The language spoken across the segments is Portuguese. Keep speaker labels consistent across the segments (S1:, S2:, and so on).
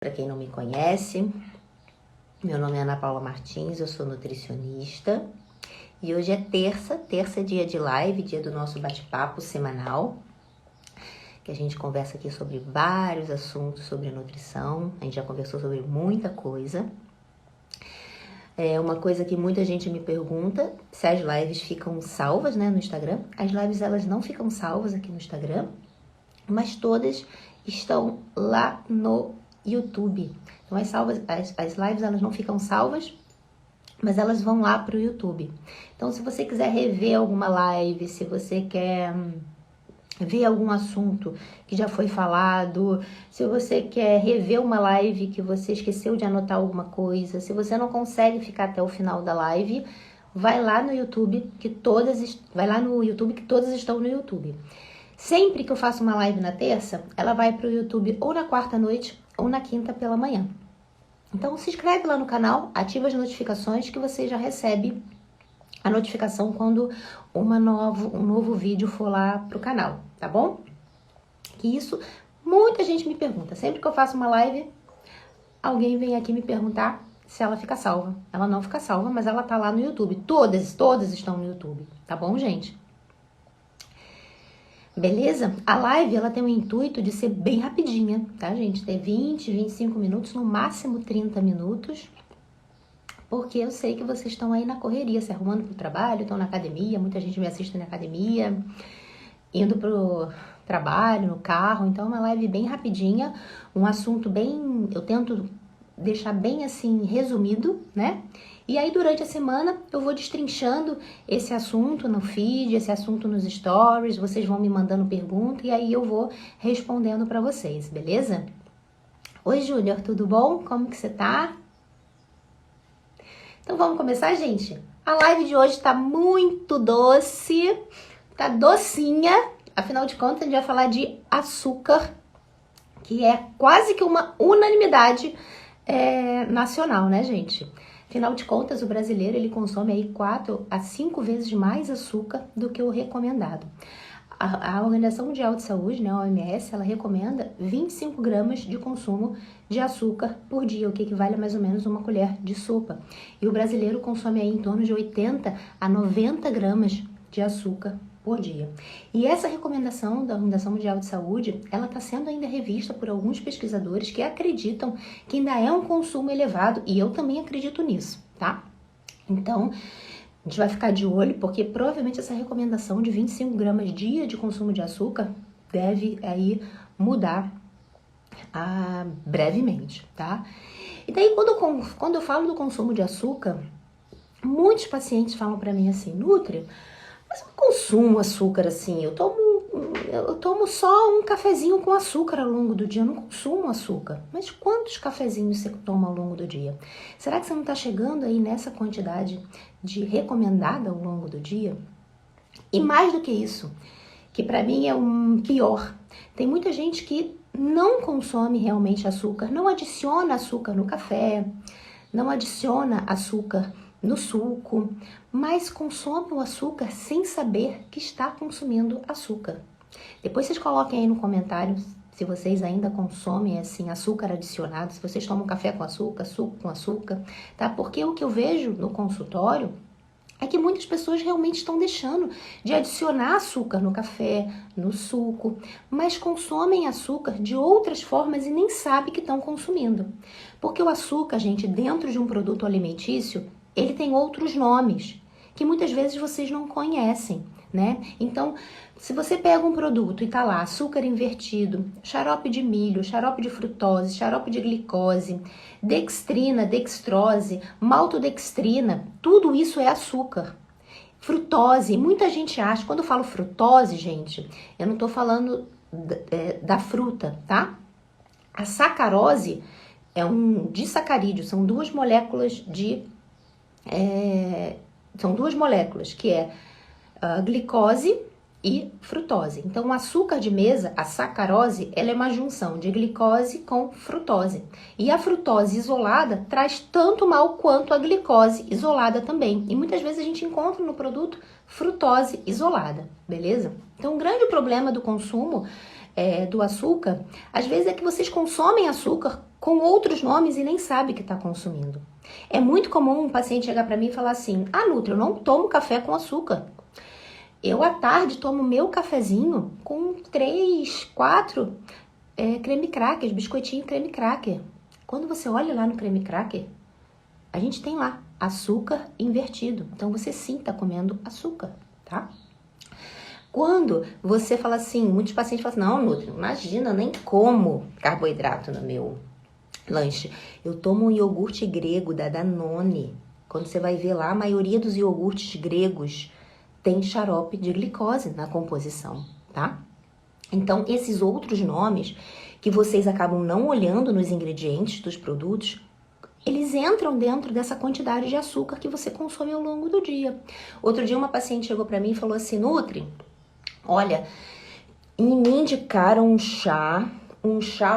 S1: Para quem não me conhece, meu nome é Ana Paula Martins, eu sou nutricionista e hoje é terça é dia de live, dia do nosso bate-papo semanal, que a gente conversa aqui sobre vários assuntos sobre nutrição, a gente já conversou sobre muita coisa. É uma coisa que muita gente me pergunta, se as lives ficam salvas, né, no Instagram. As lives, elas não ficam salvas aqui no Instagram, mas todas estão lá no YouTube. Então as lives elas não ficam salvas, mas elas vão lá para o YouTube. Então se você quiser rever alguma live, se você quer ver algum assunto que já foi falado, se você quer rever uma live que você esqueceu de anotar alguma coisa, se você não consegue ficar até o final da live, vai lá no YouTube que todas estão no YouTube. Sempre que eu faço uma live na terça, ela vai para o YouTube ou na quarta noite ou na quinta pela manhã. Então se inscreve lá no canal, ativa as notificações que você já recebe a notificação quando um novo vídeo for lá pro canal, tá bom? Que isso, muita gente me pergunta. Sempre que eu faço uma live, alguém vem aqui me perguntar se ela fica salva. Ela não fica salva, mas ela tá lá no YouTube. Todas estão no YouTube, tá bom, gente? Beleza? A live, ela tem o intuito de ser bem rapidinha, tá, gente? Ter 20, 25 minutos, no máximo 30 minutos, porque eu sei que vocês estão aí na correria, se arrumando pro trabalho, estão na academia, muita gente me assiste na academia, indo pro trabalho, no carro, então é uma live bem rapidinha, um assunto bem, eu tento deixar bem assim, resumido, né? E aí, durante a semana, eu vou destrinchando esse assunto no feed, esse assunto nos stories, vocês vão me mandando pergunta e aí eu vou respondendo para vocês, beleza? Oi, Júnior, tudo bom? Como que você tá? Então, vamos começar, gente? A live de hoje tá muito doce, tá docinha, afinal de contas, a gente vai falar de açúcar, que é quase que uma unanimidade nacional, né, gente? Afinal de contas, o brasileiro ele consome aí 4 a 5 vezes mais açúcar do que o recomendado. A Organização Mundial de Saúde, né, a OMS, ela recomenda 25 gramas de consumo de açúcar por dia, o que equivale a mais ou menos uma colher de sopa. E o brasileiro consome aí em torno de 80 a 90 gramas de açúcar por dia. E essa recomendação da Organização Mundial de Saúde, ela está sendo ainda revista por alguns pesquisadores que acreditam que ainda é um consumo elevado, e eu também acredito nisso, tá? Então, a gente vai ficar de olho, porque provavelmente essa recomendação de 25 gramas dia de consumo de açúcar deve aí mudar brevemente, tá? E daí, quando eu falo do consumo de açúcar, muitos pacientes falam para mim assim, Nutri, mas eu não consumo açúcar assim, eu tomo só um cafezinho com açúcar ao longo do dia, eu não consumo açúcar. Mas quantos cafezinhos você toma ao longo do dia? Será que você não está chegando aí nessa quantidade de recomendada ao longo do dia? E mais do que isso, que para mim é um pior, tem muita gente que não consome realmente açúcar, não adiciona açúcar no café, não adiciona açúcar no suco, mas consome o açúcar sem saber que está consumindo açúcar. Depois vocês coloquem aí no comentário se vocês ainda consomem assim açúcar adicionado, se vocês tomam café com açúcar, suco com açúcar, tá? Porque o que eu vejo no consultório é que muitas pessoas realmente estão deixando de adicionar açúcar no café, no suco, mas consomem açúcar de outras formas e nem sabem que estão consumindo. Porque o açúcar, gente, dentro de um produto alimentício, ele tem outros nomes que muitas vezes vocês não conhecem, né? Então, se você pega um produto e tá lá açúcar invertido, xarope de milho, xarope de frutose, xarope de glicose, dextrina, dextrose, maltodextrina, tudo isso é açúcar. Frutose, muita gente acha, quando eu falo frutose, gente, eu não tô falando da fruta, tá? A sacarose é um disacarídeo, são duas moléculas que é a glicose e frutose. Então, o açúcar de mesa, a sacarose, ela é uma junção de glicose com frutose. E a frutose isolada traz tanto mal quanto a glicose isolada também. E muitas vezes a gente encontra no produto frutose isolada, beleza? Então, o grande problema do consumo do açúcar, às vezes é que vocês consomem açúcar com outros nomes e nem sabe que está consumindo. É muito comum um paciente chegar para mim e falar assim: ah, Nutri, eu não tomo café com açúcar. Eu à tarde tomo meu cafezinho com 3, 4 creme crackers, biscoitinho creme cracker. Quando você olha lá no creme cracker, a gente tem lá açúcar invertido. Então você sim está comendo açúcar, tá? Quando você fala assim, muitos pacientes falam assim: não, Nutri, imagina, eu nem como carboidrato no meu lanche. Eu tomo um iogurte grego da Danone. Quando você vai ver lá, a maioria dos iogurtes gregos tem xarope de glicose na composição, tá? Então, esses outros nomes que vocês acabam não olhando nos ingredientes dos produtos, eles entram dentro dessa quantidade de açúcar que você consome ao longo do dia. Outro dia uma paciente chegou para mim e falou assim: Nutri, olha, me indicaram um chá,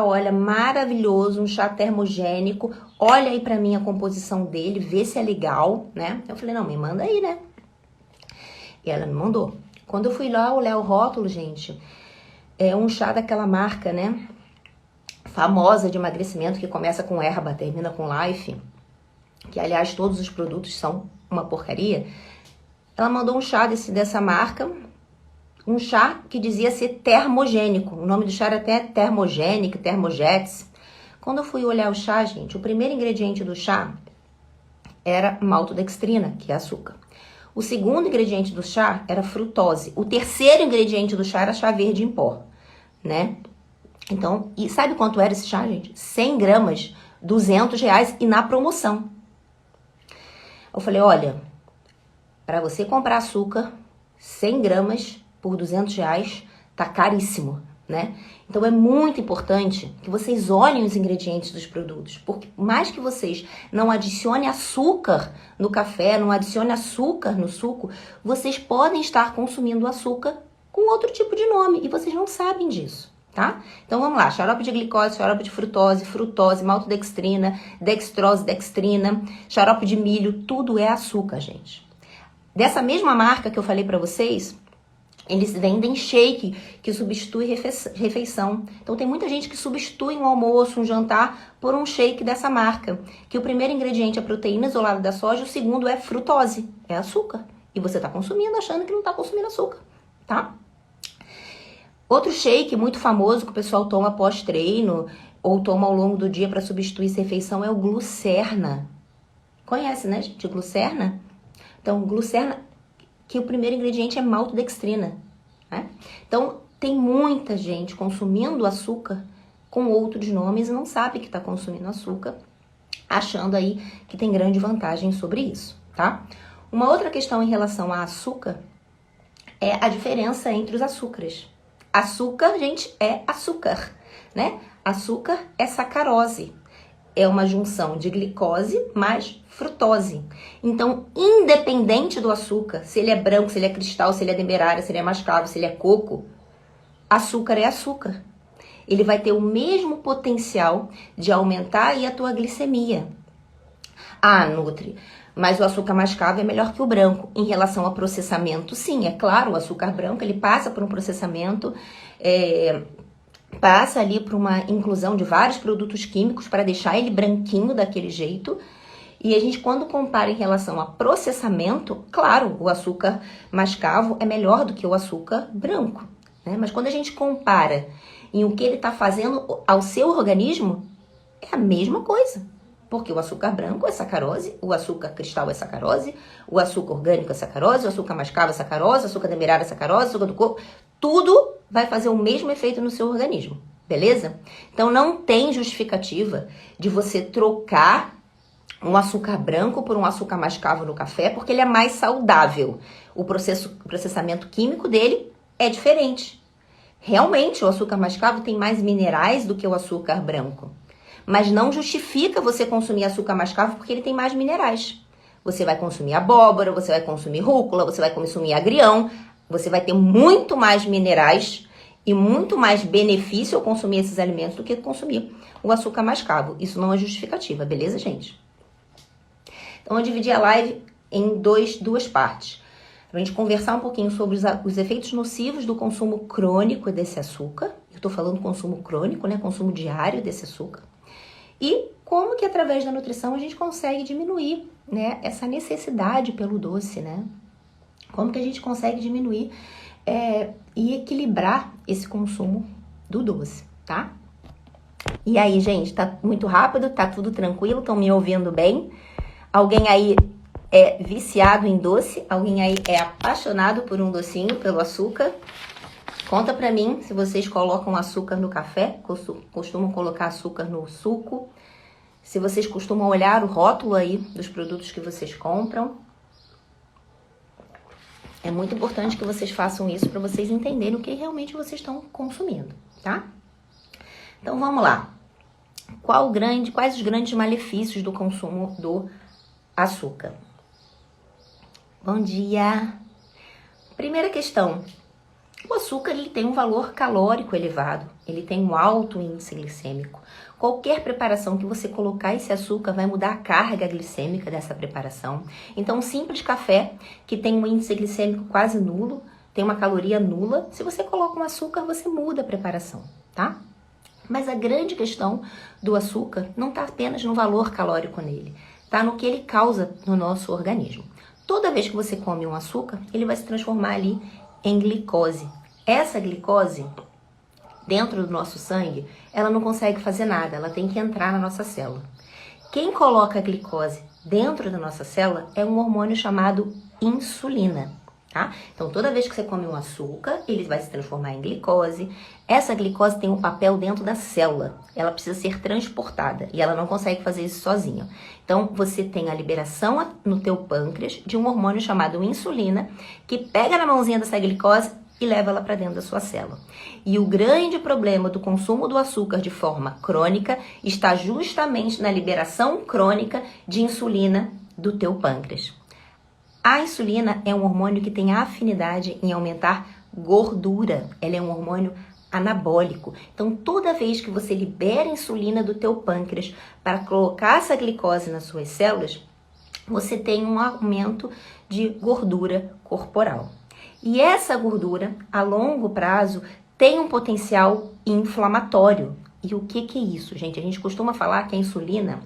S1: olha, maravilhoso, um chá termogênico, olha aí pra mim a composição dele, vê se é legal, né? Eu falei: não, me manda aí, né? E ela me mandou. Quando eu fui lá olhar o rótulo, gente, é um chá daquela marca, né? Famosa de emagrecimento, que começa com erva, termina com life, que aliás todos os produtos são uma porcaria. Ela mandou um chá dessa marca, um chá que dizia ser termogênico. O nome do chá era até termogênico, termojets. Quando eu fui olhar o chá, gente, o primeiro ingrediente do chá era maltodextrina, que é açúcar. O segundo ingrediente do chá era frutose. O terceiro ingrediente do chá era chá verde em pó, né? Então, e sabe quanto era esse chá, gente? 100 gramas, R$200 e na promoção. Eu falei: olha, para você comprar açúcar, 100 gramas por R$200, tá caríssimo, né? Então é muito importante que vocês olhem os ingredientes dos produtos, porque mais que vocês não adicionem açúcar no café, não adicionem açúcar no suco, vocês podem estar consumindo açúcar com outro tipo de nome e vocês não sabem disso, tá? Então vamos lá: xarope de glicose, xarope de frutose, maltodextrina, dextrose, dextrina, xarope de milho, tudo é açúcar, gente. Dessa mesma marca que eu falei pra vocês, eles vendem shake, que substitui refeição. Então tem muita gente que substitui um almoço, um jantar, por um shake dessa marca. Que o primeiro ingrediente é proteína isolada da soja, o segundo é frutose, é açúcar. E você tá consumindo achando que não tá consumindo açúcar, tá? Outro shake muito famoso que o pessoal toma pós-treino ou toma ao longo do dia para substituir essa refeição é o Glucerna. Conhece, né, gente? Glucerna? Então, Glucerna, que o primeiro ingrediente é maltodextrina, né? Então, tem muita gente consumindo açúcar com outros nomes e não sabe que está consumindo açúcar, achando aí que tem grande vantagem sobre isso, tá? Uma outra questão em relação a açúcar é a diferença entre os açúcares. Açúcar, gente, é açúcar, né? Açúcar é sacarose. É uma junção de glicose mais frutose. Então, independente do açúcar, se ele é branco, se ele é cristal, se ele é demerara, se ele é mascavo, se ele é coco, açúcar é açúcar. Ele vai ter o mesmo potencial de aumentar aí a tua glicemia. Ah, Nutri, mas o açúcar mascavo é melhor que o branco. Em relação a processamento, sim, é claro, o açúcar branco, ele passa por um processamento, passa ali por uma inclusão de vários produtos químicos para deixar ele branquinho daquele jeito. E a gente, quando compara em relação a processamento, claro, o açúcar mascavo é melhor do que o açúcar branco, né? Mas quando a gente compara em o que ele está fazendo ao seu organismo, é a mesma coisa. Porque o açúcar branco é sacarose, o açúcar cristal é sacarose, o açúcar orgânico é sacarose, o açúcar mascavo é sacarose, o açúcar demerara é sacarose, o açúcar do coco, tudo vai fazer o mesmo efeito no seu organismo, beleza? Então não tem justificativa de você trocar um açúcar branco por um açúcar mascavo no café, porque ele é mais saudável. O processamento químico dele é diferente. Realmente, o açúcar mascavo tem mais minerais do que o açúcar branco. Mas não justifica você consumir açúcar mascavo porque ele tem mais minerais. Você vai consumir abóbora, você vai consumir rúcula, você vai consumir agrião, você vai ter muito mais minerais e muito mais benefício ao consumir esses alimentos do que consumir o açúcar mascavo. Isso não é justificativa, beleza, gente? Então, eu dividi a live em duas partes. Pra gente conversar um pouquinho sobre os efeitos nocivos do consumo crônico desse açúcar. Eu tô falando consumo crônico, né? Consumo diário desse açúcar. E como que através da nutrição a gente consegue diminuir, né, essa necessidade pelo doce, né? Como que a gente consegue diminuir e equilibrar esse consumo do doce, tá? E aí, gente, tá muito rápido, tá tudo tranquilo, estão me ouvindo bem? Alguém aí é viciado em doce? Alguém aí é apaixonado por um docinho, pelo açúcar? Conta pra mim se vocês colocam açúcar no café, costumam colocar açúcar no suco, se vocês costumam olhar o rótulo aí dos produtos que vocês compram. É muito importante que vocês façam isso para vocês entenderem o que realmente vocês estão consumindo, tá? Então vamos lá. Quais os grandes malefícios do consumo do açúcar? Bom dia! Primeira questão. O açúcar ele tem um valor calórico elevado, ele tem um alto índice glicêmico. Qualquer preparação que você colocar esse açúcar vai mudar a carga glicêmica dessa preparação. Então, um simples café que tem um índice glicêmico quase nulo, tem uma caloria nula, se você coloca um açúcar, você muda a preparação, tá? Mas a grande questão do açúcar não está apenas no valor calórico nele, está no que ele causa no nosso organismo. Toda vez que você come um açúcar, ele vai se transformar ali em glicose. Essa glicose, dentro do nosso sangue, ela não consegue fazer nada, ela tem que entrar na nossa célula. Quem coloca a glicose dentro da nossa célula é um hormônio chamado insulina, tá? Então, toda vez que você come um açúcar, ele vai se transformar em glicose. Essa glicose tem um papel dentro da célula, ela precisa ser transportada e ela não consegue fazer isso sozinha. Então, você tem a liberação no teu pâncreas de um hormônio chamado insulina, que pega na mãozinha dessa glicose e leva ela para dentro da sua célula. E o grande problema do consumo do açúcar de forma crônica está justamente na liberação crônica de insulina do teu pâncreas. A insulina é um hormônio que tem afinidade em aumentar gordura. Ela é um hormônio anabólico. Então, toda vez que você libera insulina do teu pâncreas para colocar essa glicose nas suas células, você tem um aumento de gordura corporal. E essa gordura, a longo prazo, tem um potencial inflamatório. E o que é isso, gente? A gente costuma falar que a insulina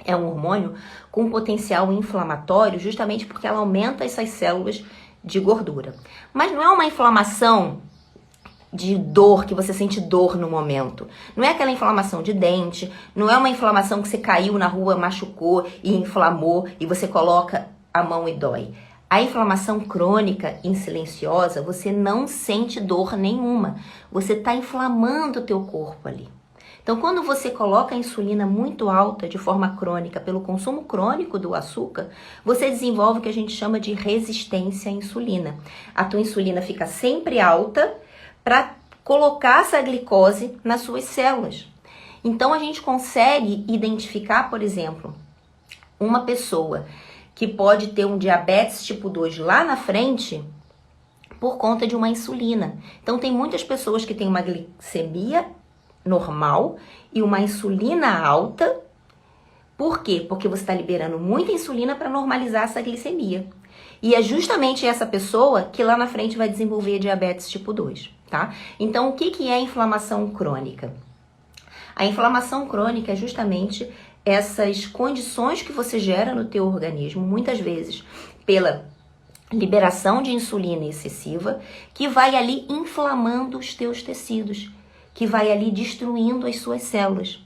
S1: é um hormônio com potencial inflamatório justamente porque ela aumenta essas células de gordura. Mas não é uma inflamação de dor, que você sente dor no momento. Não é aquela inflamação de dente, não é uma inflamação que você caiu na rua, machucou e inflamou e você coloca a mão e dói. A inflamação crônica e silenciosa, você não sente dor nenhuma. Você está inflamando o teu corpo ali. Então, quando você coloca a insulina muito alta de forma crônica, pelo consumo crônico do açúcar, você desenvolve o que a gente chama de resistência à insulina. A tua insulina fica sempre alta para colocar essa glicose nas suas células. Então, a gente consegue identificar, por exemplo, uma pessoa que pode ter um diabetes tipo 2 lá na frente por conta de uma insulina. Então, tem muitas pessoas que têm uma glicemia normal e uma insulina alta. Por quê? Porque você está liberando muita insulina para normalizar essa glicemia. E é justamente essa pessoa que lá na frente vai desenvolver diabetes tipo 2, tá? Então, o que é inflamação crônica? A inflamação crônica é justamente essas condições que você gera no teu organismo, muitas vezes pela liberação de insulina excessiva, que vai ali inflamando os teus tecidos, que vai ali destruindo as suas células.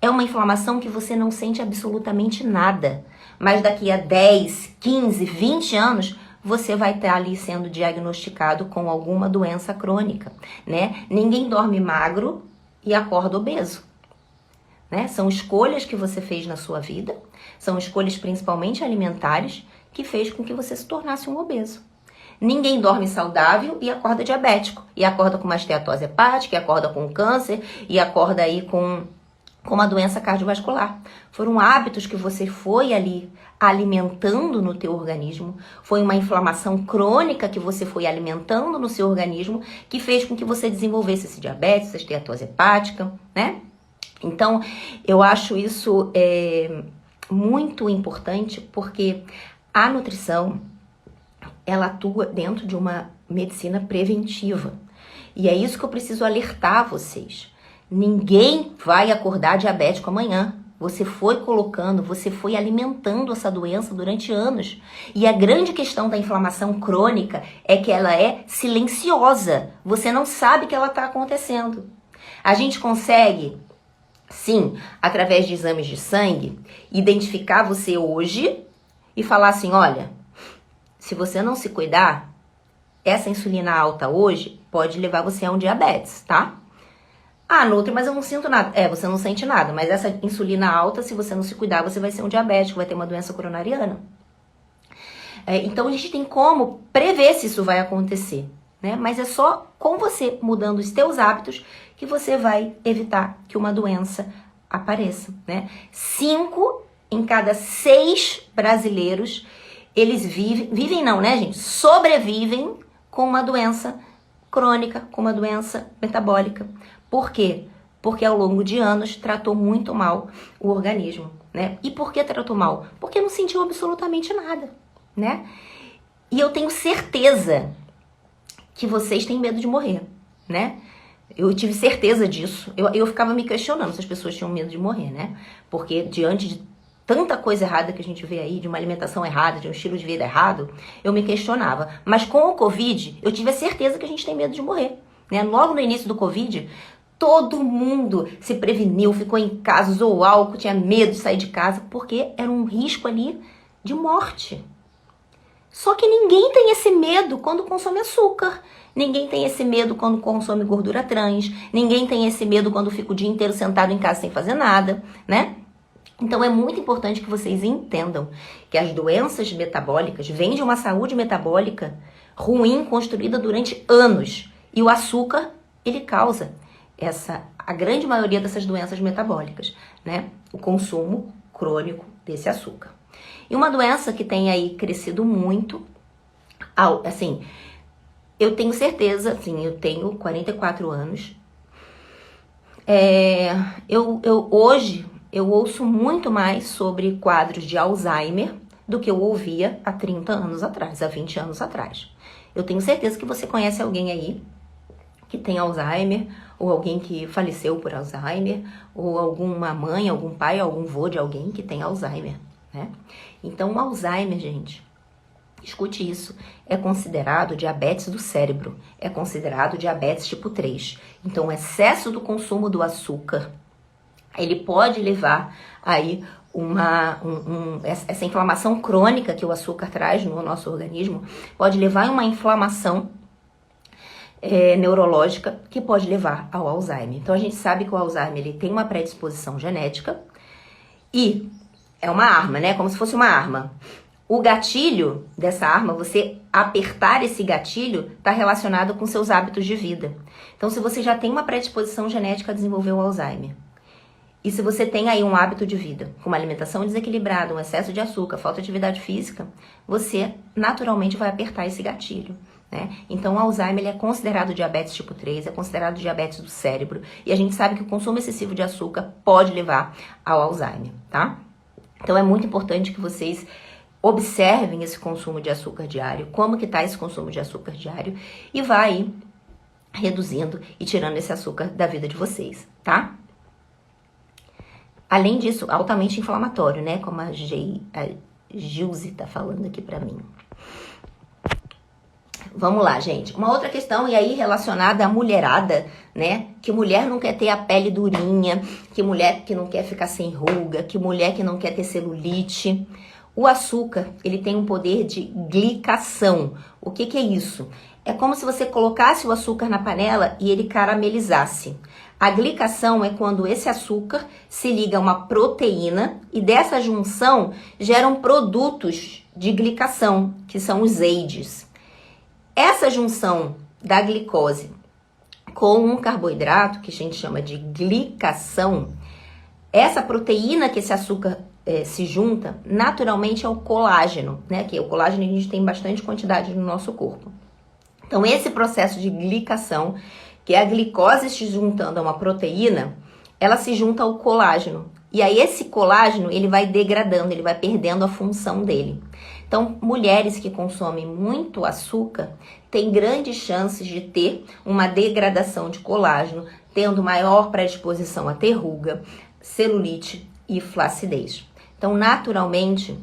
S1: É uma inflamação que você não sente absolutamente nada, mas daqui a 10, 15, 20 anos, você vai estar ali sendo diagnosticado com alguma doença crônica, né? Ninguém dorme magro e acorda obeso, né? São escolhas que você fez na sua vida, são escolhas principalmente alimentares, que fez com que você se tornasse um obeso. Ninguém dorme saudável e acorda diabético, e acorda com uma esteatose hepática, e acorda com câncer, e acorda aí com uma doença cardiovascular. Foram hábitos que você foi ali alimentando no teu organismo, foi uma inflamação crônica que você foi alimentando no seu organismo, que fez com que você desenvolvesse esse diabetes, essa esteatose hepática, né? Então, eu acho isso muito importante, porque a nutrição, ela atua dentro de uma medicina preventiva. E é isso que eu preciso alertar vocês. Ninguém vai acordar diabético amanhã. Você foi colocando, você foi alimentando essa doença durante anos. E a grande questão da inflamação crônica é que ela é silenciosa. Você não sabe que ela está acontecendo. A gente consegue, sim, através de exames de sangue, identificar você hoje e falar assim, olha, se você não se cuidar, essa insulina alta hoje pode levar você a um diabetes, tá? Ah, Nutri, mas eu não sinto nada. Você não sente nada, mas essa insulina alta, se você não se cuidar, você vai ser um diabético, vai ter uma doença coronariana. Então a gente tem como prever se isso vai acontecer, né? Mas é só com você mudando os teus hábitos que você vai evitar que uma doença apareça, né? 5 em cada 6 brasileiros, eles vivem não, né, gente? Sobrevivem com uma doença crônica, com uma doença metabólica. Por quê? Porque ao longo de anos tratou muito mal o organismo, né? E por que tratou mal? Porque não sentiu absolutamente nada, né? E eu tenho certeza que vocês têm medo de morrer, né? Eu tive certeza disso. Eu ficava me questionando se as pessoas tinham medo de morrer, né? Porque diante de tanta coisa errada que a gente vê aí, de uma alimentação errada, de um estilo de vida errado, eu me questionava. Mas com o Covid, eu tive a certeza que a gente tem medo de morrer, né? Logo no início do Covid, todo mundo se preveniu, ficou em casa, usou álcool, tinha medo de sair de casa, porque era um risco ali de morte. Só que ninguém tem esse medo quando consome açúcar. Ninguém tem esse medo quando consome gordura trans. Ninguém tem esse medo quando fica o dia inteiro sentado em casa sem fazer nada, né? Então é muito importante que vocês entendam que as doenças metabólicas vêm de uma saúde metabólica ruim, construída durante anos. E o açúcar, ele causa a grande maioria dessas doenças metabólicas, né? O consumo crônico desse açúcar. E uma doença que tem aí crescido muito, assim, eu tenho certeza, assim, eu tenho 44 anos, hoje eu ouço muito mais sobre quadros de Alzheimer do que eu ouvia há 30 anos atrás, há 20 anos atrás. Eu tenho certeza que você conhece alguém aí que tem Alzheimer, ou alguém que faleceu por Alzheimer, ou alguma mãe, algum pai, algum vô de alguém que tem Alzheimer, né? Então, o Alzheimer, gente, escute isso, é considerado diabetes do cérebro, é considerado diabetes tipo 3. Então, o excesso do consumo do açúcar, ele pode levar aí essa inflamação crônica que o açúcar traz no nosso organismo, pode levar a uma inflamação neurológica que pode levar ao Alzheimer. Então a gente sabe que o Alzheimer ele tem uma predisposição genética e é uma arma, né? Como se fosse uma arma. O gatilho dessa arma, você apertar esse gatilho, está relacionado com seus hábitos de vida. Então se você já tem uma predisposição genética a desenvolver o Alzheimer, e se você tem aí um hábito de vida, com uma alimentação desequilibrada, um excesso de açúcar, falta de atividade física, você naturalmente vai apertar esse gatilho, né? Então o Alzheimer ele é considerado diabetes tipo 3, é considerado diabetes do cérebro, e a gente sabe que o consumo excessivo de açúcar pode levar ao Alzheimer, tá? Então é muito importante que vocês observem esse consumo de açúcar diário, como que tá esse consumo de açúcar diário, e vai reduzindo e tirando esse açúcar da vida de vocês, tá? Além disso, altamente inflamatório, né? Como a Gilze tá falando aqui pra mim. Vamos lá, gente. Uma outra questão, e aí relacionada à mulherada, né? Que mulher não quer ter a pele durinha, que mulher que não quer ficar sem ruga, que mulher que não quer ter celulite. O açúcar, ele tem um poder de glicação. O que que é isso? É como se você colocasse o açúcar na panela e ele caramelizasse. A glicação é quando esse açúcar se liga a uma proteína e dessa junção geram produtos de glicação, que são os EIDs. Essa junção da glicose com um carboidrato, que a gente chama de glicação, essa proteína que esse açúcar se junta, naturalmente é o colágeno, né? Que o colágeno a gente tem bastante quantidade no nosso corpo. Então, esse processo de glicação, que é a glicose se juntando a uma proteína, ela se junta ao colágeno. E aí esse colágeno, ele vai degradando, ele vai perdendo a função dele. Então, mulheres que consomem muito açúcar têm grandes chances de ter uma degradação de colágeno, tendo maior predisposição a ter ruga, celulite e flacidez. Então, naturalmente,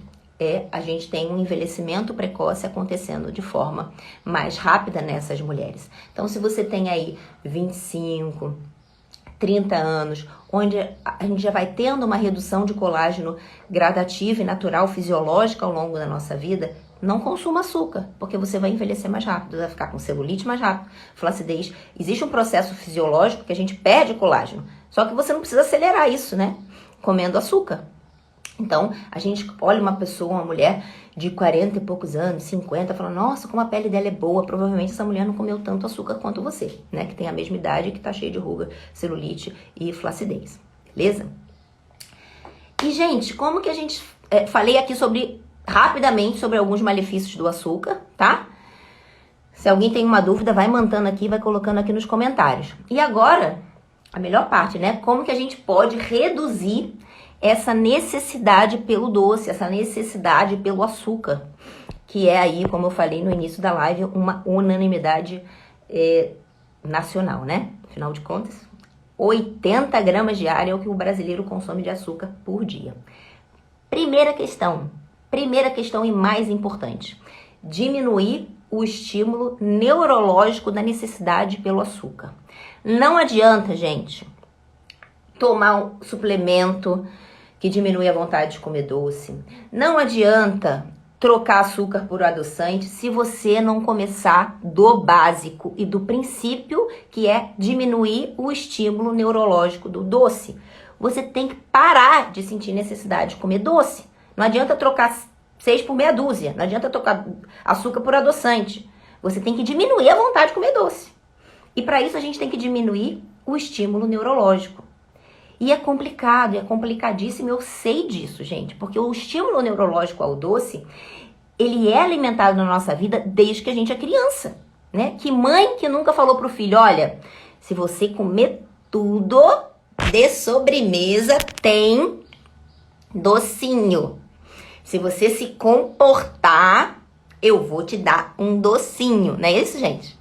S1: a gente tem um envelhecimento precoce acontecendo de forma mais rápida nessas mulheres. Então, se você tem aí 25, 30 anos, onde a gente já vai tendo uma redução de colágeno gradativa e natural, fisiológica ao longo da nossa vida, não consuma açúcar, porque você vai envelhecer mais rápido, vai ficar com celulite mais rápido, flacidez. Existe um processo fisiológico que a gente perde colágeno, só que você não precisa acelerar isso, né? Comendo açúcar. Então, a gente olha uma pessoa, uma mulher de 40 e poucos anos, 50, fala, nossa, como a pele dela é boa, provavelmente essa mulher não comeu tanto açúcar quanto você, né? Que tem a mesma idade e que tá cheia de ruga, celulite e flacidez, beleza? E, gente, como que a gente... falei aqui rapidamente sobre alguns malefícios do açúcar, tá? Se alguém tem uma dúvida, vai mandando aqui, vai colocando aqui nos comentários. E agora, a melhor parte, né? Como que a gente pode reduzir essa necessidade pelo doce, essa necessidade pelo açúcar, que é aí, como eu falei no início da live, uma unanimidade nacional, né? Afinal de contas, 80 gramas diária é o que o brasileiro consome de açúcar por dia. Primeira questão e mais importante, diminuir o estímulo neurológico da necessidade pelo açúcar. Não adianta, gente, tomar um suplemento que diminui a vontade de comer doce. Não adianta trocar açúcar por adoçante se você não começar do básico e do princípio, que é diminuir o estímulo neurológico do doce. Você tem que parar de sentir necessidade de comer doce. Não adianta trocar 6 por meia dúzia. Não adianta trocar açúcar por adoçante. Você tem que diminuir a vontade de comer doce. E para isso a gente tem que diminuir o estímulo neurológico. E é complicado, é complicadíssimo, eu sei disso, gente. Porque o estímulo neurológico ao doce, ele é alimentado na nossa vida desde que a gente é criança, né? Que mãe que nunca falou pro filho, olha, se você comer tudo de sobremesa, tem docinho. Se você se comportar, eu vou te dar um docinho. Não é isso, gente?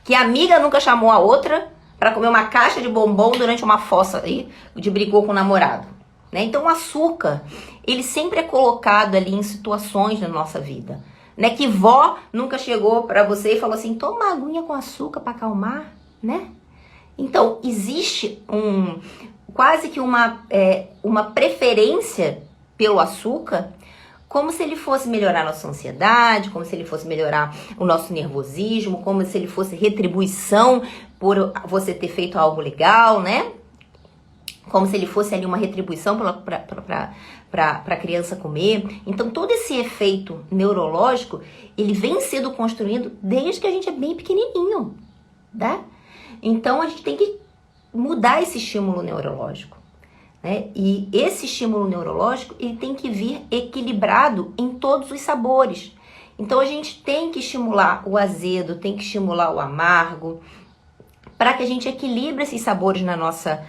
S1: Que amiga nunca chamou a outra para comer uma caixa de bombom durante uma fossa aí, de brigou com o namorado, né? Então o açúcar, ele sempre é colocado ali em situações da nossa vida, né? Que vó nunca chegou para você e falou assim, toma uma aguinha com açúcar para acalmar, né? Então existe quase que uma preferência pelo açúcar, como se ele fosse melhorar a nossa ansiedade, como se ele fosse melhorar o nosso nervosismo, como se ele fosse retribuição por você ter feito algo legal, né? Como se ele fosse ali uma retribuição para a criança comer. Então, todo esse efeito neurológico, ele vem sendo construído desde que a gente é bem pequenininho, tá? Então, a gente tem que mudar esse estímulo neurológico. E esse estímulo neurológico, ele tem que vir equilibrado em todos os sabores. Então, a gente tem que estimular o azedo, tem que estimular o amargo, para que a gente equilibre esses sabores na nossa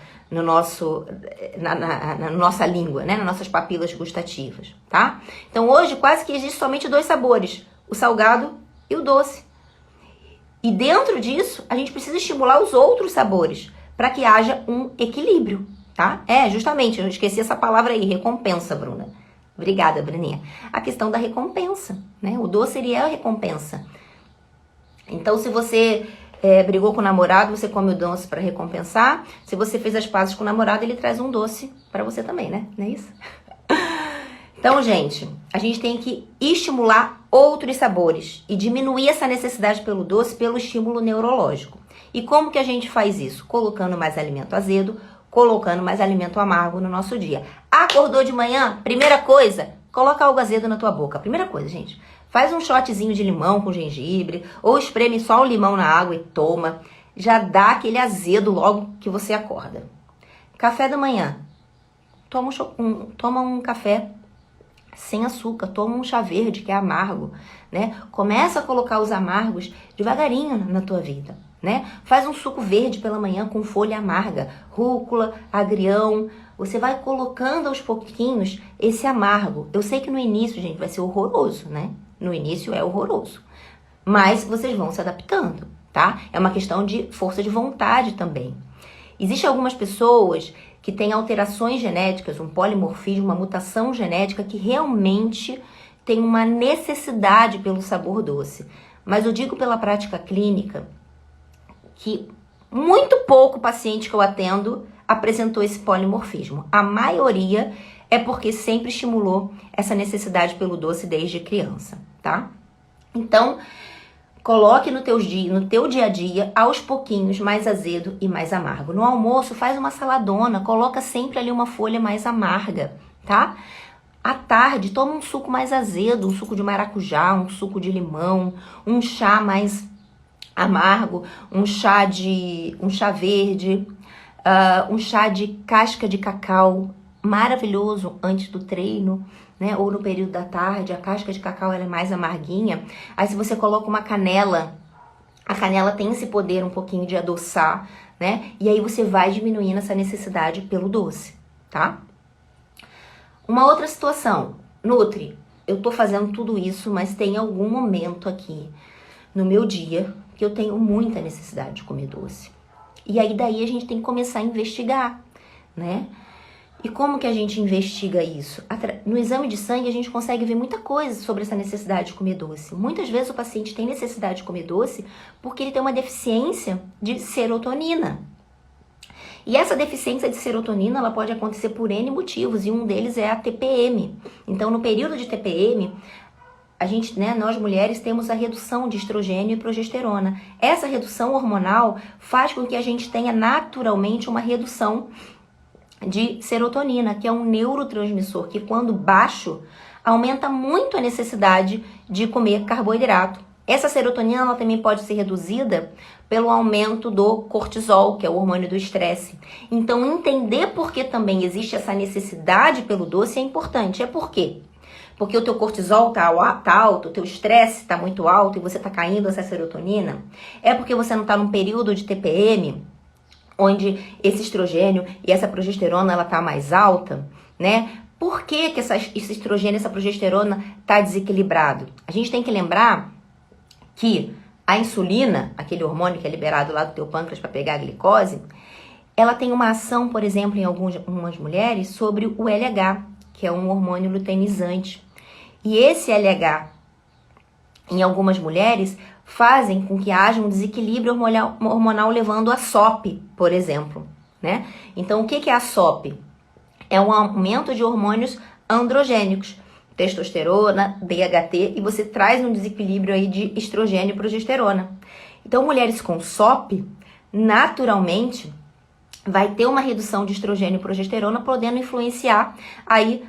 S1: língua, né? Nas nossas papilas gustativas, tá? Então, hoje, quase que existe somente 2 sabores, o salgado e o doce. E dentro disso, a gente precisa estimular os outros sabores, para que haja um equilíbrio. Tá? Justamente, eu esqueci essa palavra aí, recompensa, Bruna. Obrigada, Bruninha. A questão da recompensa, né? O doce, ele é a recompensa. Então, se você brigou com o namorado, você come o doce para recompensar. Se você fez as pazes com o namorado, ele traz um doce para você também, né? Não é isso? Então, gente, a gente tem que estimular outros sabores e diminuir essa necessidade pelo doce, pelo estímulo neurológico. E como que a gente faz isso? Colocando mais alimento azedo, colocando mais alimento amargo no nosso dia. Acordou de manhã, primeira coisa, coloca algo azedo na tua boca. Primeira coisa, gente, faz um shotzinho de limão com gengibre, ou espreme só o limão na água e toma. Já dá aquele azedo logo que você acorda. Café da manhã, toma um café sem açúcar, toma um chá verde que é amargo, né? Começa a colocar os amargos devagarinho na tua vida. Né? Faz um suco verde pela manhã com folha amarga, rúcula, agrião, você vai colocando aos pouquinhos esse amargo. Eu sei que no início, gente, vai ser horroroso, né? No início é horroroso. Mas vocês vão se adaptando, tá? É uma questão de força de vontade também. Existem algumas pessoas que têm alterações genéticas, um polimorfismo, uma mutação genética que realmente tem uma necessidade pelo sabor doce. Mas eu digo pela prática clínica que muito pouco paciente que eu atendo apresentou esse polimorfismo. A maioria é porque sempre estimulou essa necessidade pelo doce desde criança, tá? Então, coloque no teu dia a dia, aos pouquinhos, mais azedo e mais amargo. No almoço, faz uma saladona, coloca sempre ali uma folha mais amarga, tá? À tarde, toma um suco mais azedo, um suco de maracujá, um suco de limão, um chá mais amargo, um chá verde, um chá de casca de cacau, maravilhoso antes do treino, né? Ou no período da tarde, a casca de cacau ela é mais amarguinha. Aí se você coloca uma canela, a canela tem esse poder um pouquinho de adoçar, né? E aí você vai diminuindo essa necessidade pelo doce, tá? Uma outra situação, Nutri, eu tô fazendo tudo isso, mas tem algum momento aqui no meu dia que eu tenho muita necessidade de comer doce. E aí daí a gente tem que começar a investigar, né? E como que a gente investiga isso? No exame de sangue a gente consegue ver muita coisa sobre essa necessidade de comer doce. Muitas vezes o paciente tem necessidade de comer doce porque ele tem uma deficiência de serotonina. E essa deficiência de serotonina ela pode acontecer por N motivos e um deles é a TPM. Então no período de TPM, a gente, né, nós mulheres temos a redução de estrogênio e progesterona. Essa redução hormonal faz com que a gente tenha naturalmente uma redução de serotonina, que é um neurotransmissor que quando baixo, aumenta muito a necessidade de comer carboidrato. Essa serotonina ela também pode ser reduzida pelo aumento do cortisol, que é o hormônio do estresse. Então, entender por que também existe essa necessidade pelo doce é importante. É por quê? Porque o teu cortisol tá alto, o teu estresse tá muito alto e você tá caindo essa serotonina? É porque você não tá num período de TPM, onde esse estrogênio e essa progesterona ela tá mais alta, né? Por que que esse estrogênio e essa progesterona tá desequilibrado? A gente tem que lembrar que a insulina, aquele hormônio que é liberado lá do teu pâncreas para pegar a glicose, ela tem uma ação, por exemplo, em algumas mulheres sobre o LH, que é um hormônio luteinizante. E esse LH, em algumas mulheres, fazem com que haja um desequilíbrio hormonal levando a SOP, por exemplo, né? Então, o que é a SOP? É um aumento de hormônios androgênicos, testosterona, DHT, e você traz um desequilíbrio aí de estrogênio e progesterona. Então, mulheres com SOP, naturalmente, vai ter uma redução de estrogênio e progesterona, podendo influenciar aí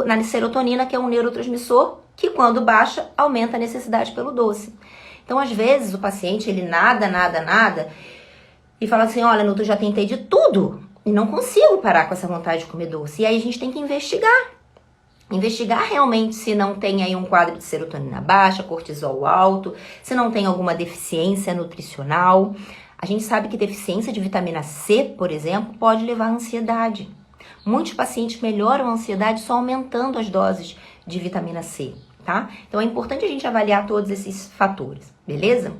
S1: na serotonina, que é um neurotransmissor, que quando baixa, aumenta a necessidade pelo doce. Então, às vezes, o paciente, ele nada, e fala assim, olha, Nuto, eu já tentei de tudo, e não consigo parar com essa vontade de comer doce. E aí a gente tem que investigar realmente se não tem aí um quadro de serotonina baixa, cortisol alto, se não tem alguma deficiência nutricional. A gente sabe que deficiência de vitamina C, por exemplo, pode levar à ansiedade. Muitos pacientes melhoram a ansiedade só aumentando as doses de vitamina C, tá? Então é importante a gente avaliar todos esses fatores, beleza?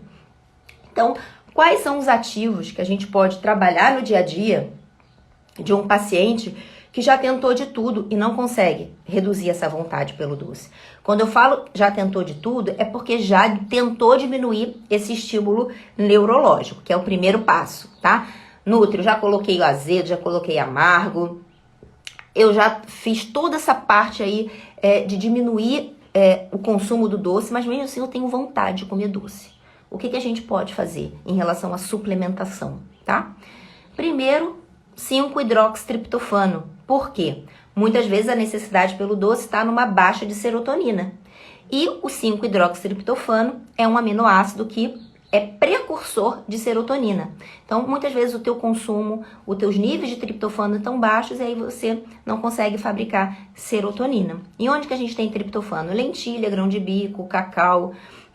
S1: Então, quais são os ativos que a gente pode trabalhar no dia a dia de um paciente que já tentou de tudo e não consegue reduzir essa vontade pelo doce? Quando eu falo já tentou de tudo, é porque já tentou diminuir esse estímulo neurológico, que é o primeiro passo, tá? Nutri, eu já coloquei o azedo, já coloquei amargo, eu já fiz toda essa parte aí de diminuir o consumo do doce, mas mesmo assim eu tenho vontade de comer doce. O que a gente pode fazer em relação à suplementação, tá? Primeiro, 5-hidroxitriptofano. Por quê? Muitas vezes a necessidade pelo doce está numa baixa de serotonina. E o 5-hidroxitriptofano é um aminoácido que é precursor de serotonina. Então, muitas vezes o teu consumo, os teus níveis de triptofano estão baixos e aí você não consegue fabricar serotonina. E onde que a gente tem triptofano? Lentilha, grão de bico, cacau,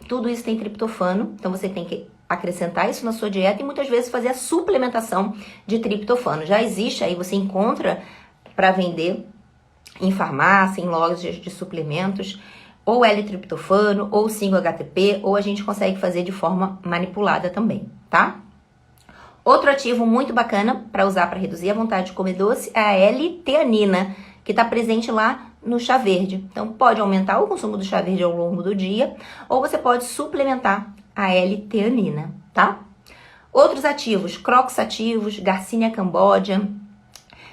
S1: tudo isso tem triptofano. Então, você tem que acrescentar isso na sua dieta e muitas vezes fazer a suplementação de triptofano. Já existe aí, você encontra para vender em farmácia, em lojas de suplementos, ou L-triptofano, ou 5-HTP, ou a gente consegue fazer de forma manipulada também, tá? Outro ativo muito bacana para usar para reduzir a vontade de comer doce é a L-teanina, que está presente lá no chá verde. Então, pode aumentar o consumo do chá verde ao longo do dia, ou você pode suplementar a L-teanina, tá? Outros ativos, Crocs ativos, Garcinia cambogia.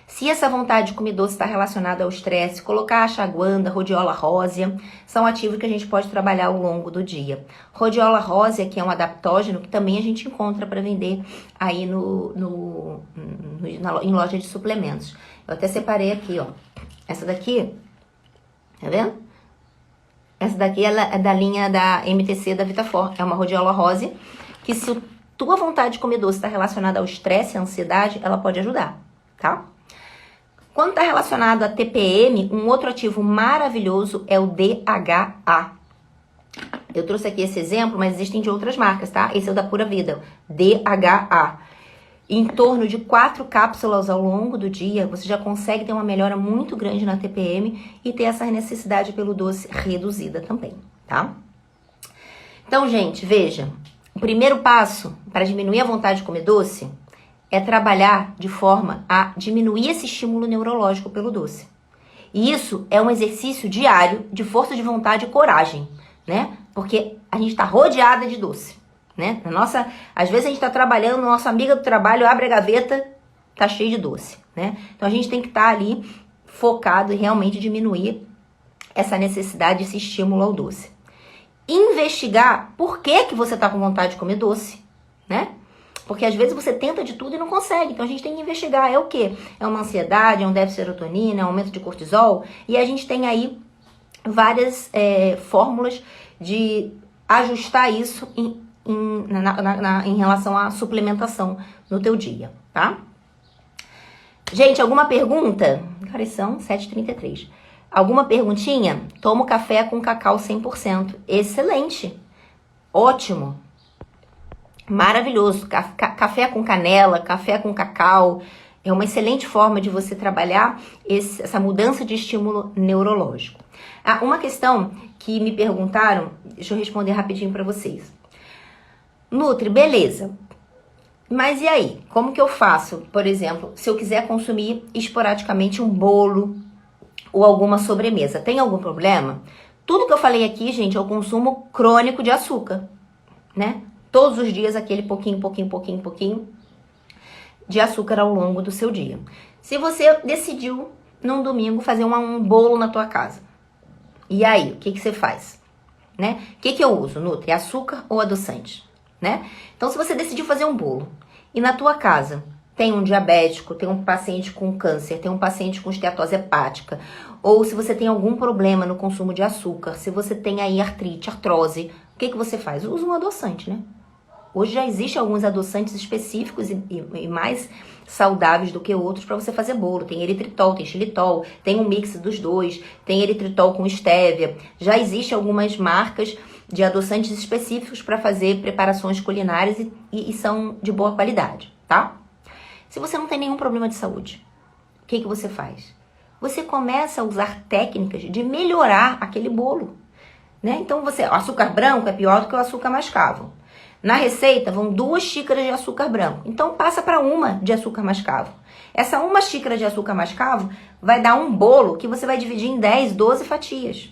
S1: Se essa vontade de comer doce está relacionada ao estresse, colocar ashwagandha, rhodiola rósea, são ativos que a gente pode trabalhar ao longo do dia. Rhodiola rósea, que é um adaptógeno, que também a gente encontra para vender aí em loja de suplementos. Eu até separei aqui, ó. Essa daqui, tá vendo? Essa daqui ela é da linha da MTC da Vitafor. É uma rhodiola rósea, que se a tua vontade de comer doce está relacionada ao estresse e à ansiedade, ela pode ajudar, tá? Quando está relacionado a TPM, um outro ativo maravilhoso é o DHA. Eu trouxe aqui esse exemplo, mas existem de outras marcas, tá? Esse é o da Pura Vida, DHA. Em torno de 4 cápsulas ao longo do dia, você já consegue ter uma melhora muito grande na TPM e ter essa necessidade pelo doce reduzida também, tá? Então, gente, veja, o primeiro passo para diminuir a vontade de comer doce é trabalhar de forma a diminuir esse estímulo neurológico pelo doce. E isso é um exercício diário de força de vontade e coragem, né? Porque a gente está rodeada de doce, né? Às vezes a gente está trabalhando, nossa amiga do trabalho abre a gaveta, tá cheio de doce, né? Então a gente tem que estar ali focado em realmente diminuir essa necessidade, esse estímulo ao doce. Investigar por que você está com vontade de comer doce, né? Porque às vezes você tenta de tudo e não consegue. Então a gente tem que investigar. É o quê? É uma ansiedade, é um déficit de serotonina, é um aumento de cortisol. E a gente tem aí várias fórmulas de ajustar isso em relação à suplementação no teu dia, tá? Gente, alguma pergunta? Agora são 7h33. Alguma perguntinha? Tomo café com cacau 100%. Excelente. Ótimo. Maravilhoso. Café com canela, café com cacau. É uma excelente forma de você trabalhar essa mudança de estímulo neurológico. Uma questão que me perguntaram, deixa eu responder rapidinho para vocês. Nutri, beleza. Mas e aí? Como que eu faço, por exemplo, se eu quiser consumir esporadicamente um bolo ou alguma sobremesa? Tem algum problema? Tudo que eu falei aqui, gente, é o consumo crônico de açúcar, né? Todos os dias aquele pouquinho de açúcar ao longo do seu dia. Se você decidiu num domingo fazer um bolo na tua casa, e aí, o que você faz? Né? O que eu uso, Nutri? Açúcar ou adoçante? Né? Então, se você decidiu fazer um bolo e na tua casa tem um diabético, tem um paciente com câncer, tem um paciente com esteatose hepática, ou se você tem algum problema no consumo de açúcar, se você tem aí artrite, artrose, o que você faz? Usa um adoçante, né? Hoje já existem alguns adoçantes específicos e mais saudáveis do que outros para você fazer bolo. Tem eritritol, tem xilitol, tem um mix dos dois, tem eritritol com estévia. Já existem algumas marcas de adoçantes específicos para fazer preparações culinárias e são de boa qualidade, tá? Se você não tem nenhum problema de saúde, o que você faz? Você começa a usar técnicas de melhorar aquele bolo, né? Então, o açúcar branco é pior do que o açúcar mascavo. Na receita vão 2 xícaras de açúcar branco. Então passa para 1 de açúcar mascavo. Essa 1 xícara de açúcar mascavo vai dar um bolo que você vai dividir em 10, 12 fatias.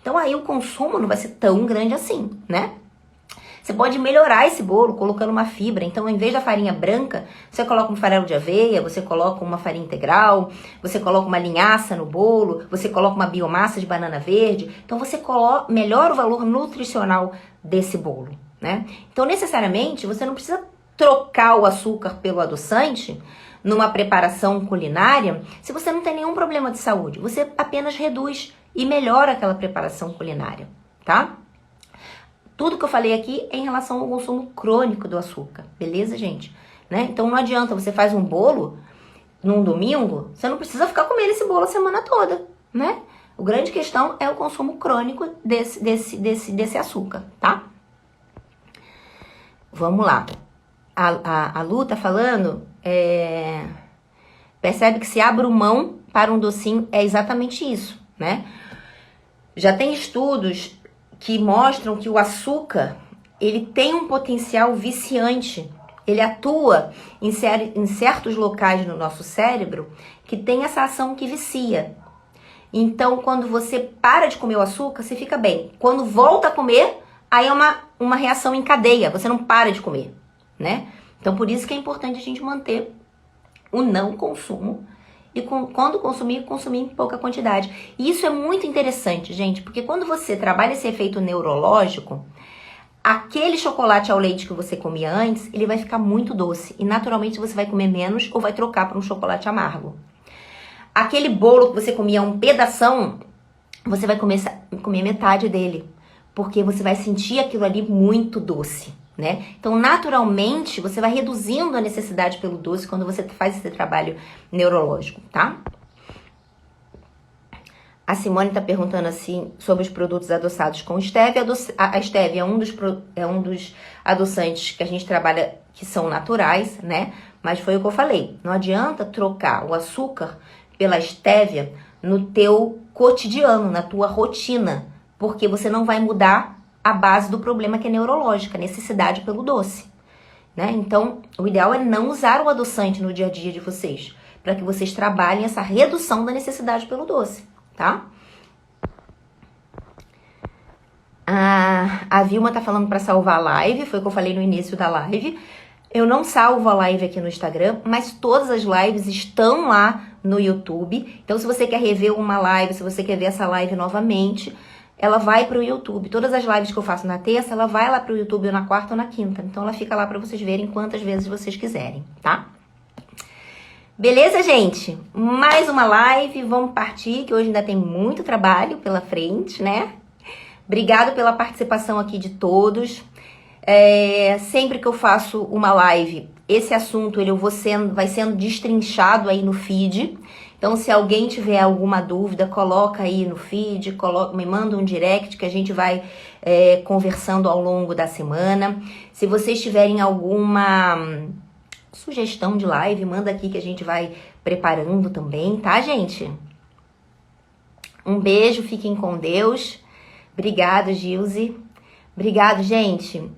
S1: Então aí o consumo não vai ser tão grande assim, né? Você pode melhorar esse bolo colocando uma fibra. Então, em vez da farinha branca, você coloca um farelo de aveia, você coloca uma farinha integral, você coloca uma linhaça no bolo, você coloca uma biomassa de banana verde. Então, você melhora o valor nutricional desse bolo, né? Então, necessariamente, você não precisa trocar o açúcar pelo adoçante numa preparação culinária se você não tem nenhum problema de saúde. Você apenas reduz e melhora aquela preparação culinária, tá? Tudo que eu falei aqui é em relação ao consumo crônico do açúcar, beleza, gente? Né? Então não adianta, você faz um bolo num domingo, você não precisa ficar comendo esse bolo a semana toda, né? A grande questão é o consumo crônico desse açúcar, tá? Vamos lá. A Lu tá falando, percebe que se abro mão para um docinho é exatamente isso, né? Já tem estudos que mostram que o açúcar, ele tem um potencial viciante. Ele atua em certos locais no nosso cérebro que tem essa ação que vicia. Então, quando você para de comer o açúcar, você fica bem. Quando volta a comer, aí é uma reação em cadeia. Você não para de comer, né? Então, por isso que é importante a gente manter o não consumo. E quando consumir em pouca quantidade. E isso é muito interessante, gente, porque quando você trabalha esse efeito neurológico, aquele chocolate ao leite que você comia antes, ele vai ficar muito doce. E naturalmente você vai comer menos ou vai trocar por um chocolate amargo. Aquele bolo que você comia um pedação, você vai comer metade dele. Porque você vai sentir aquilo ali muito doce, né? Então, naturalmente, você vai reduzindo a necessidade pelo doce quando você faz esse trabalho neurológico, tá? A Simone tá perguntando assim sobre os produtos adoçados com stevia. A stevia é um dos adoçantes que a gente trabalha que são naturais, né? Mas foi o que eu falei. Não adianta trocar o açúcar pela stevia no teu cotidiano, na tua rotina, porque você não vai mudar a base do problema que é neurológica, a necessidade pelo doce, né? Então, o ideal é não usar o adoçante no dia a dia de vocês, para que vocês trabalhem essa redução da necessidade pelo doce, tá? A Vilma tá falando para salvar a live, foi o que eu falei no início da live. Eu não salvo a live aqui no Instagram, mas todas as lives estão lá no YouTube. Então, se você quer rever uma live, se você quer ver essa live novamente, ela vai para o YouTube. Todas as lives que eu faço na terça, ela vai lá para o YouTube ou na quarta ou na quinta. Então, ela fica lá para vocês verem quantas vezes vocês quiserem, tá? Beleza, gente? Mais uma live. Vamos partir, que hoje ainda tem muito trabalho pela frente, né? Obrigado pela participação aqui de todos. Sempre que eu faço uma live, esse assunto ele vai sendo destrinchado aí no feed. Então, se alguém tiver alguma dúvida, coloca aí no feed, me manda um direct que a gente vai conversando ao longo da semana. Se vocês tiverem alguma sugestão de live, manda aqui que a gente vai preparando também, tá, gente? Um beijo, fiquem com Deus. Obrigado, Gilze. Obrigado, gente.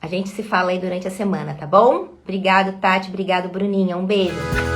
S1: A gente se fala aí durante a semana, tá bom? Obrigado, Tati. Obrigado, Bruninha. Um beijo.